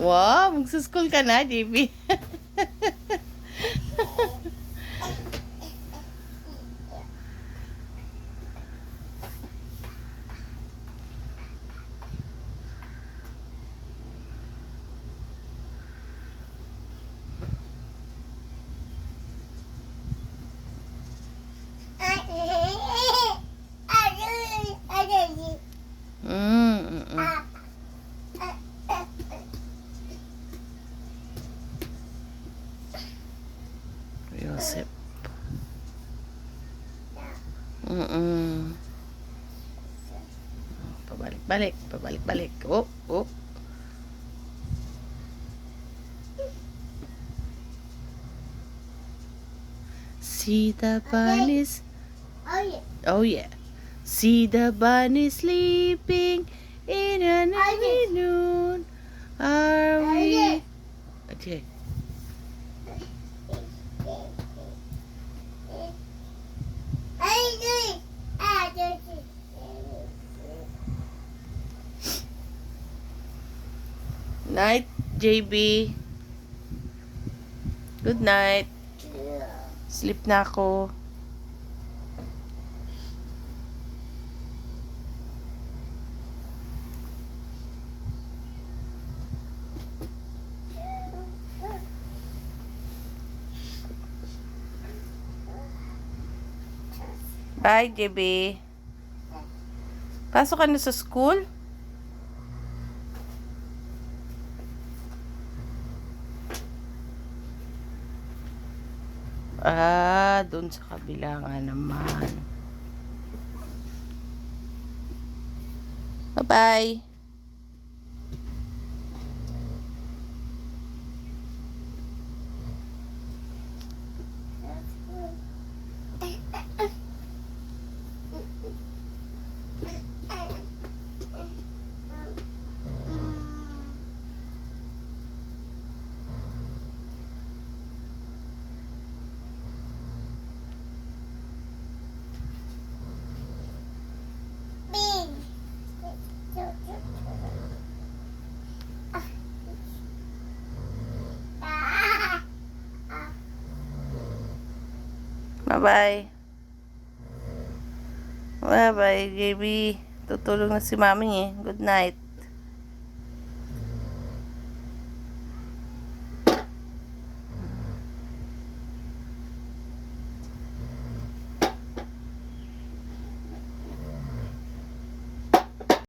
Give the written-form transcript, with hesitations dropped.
Wow, magsuschool ka na, JB. Joseph. Pabalik-balik, pabalik-balik. Oh, oh. See the bunnies. Oh yeah. See the bunny sleeping in an afternoon. Are we? Okay. Night, JB. Good night. Sleep na ako. Bye, JB. Pasok ka na sa school? Doon sa kabila nga naman. Bye-bye. Bye-bye. Bye-bye, JB. Tutulog na si mami eh. Good night.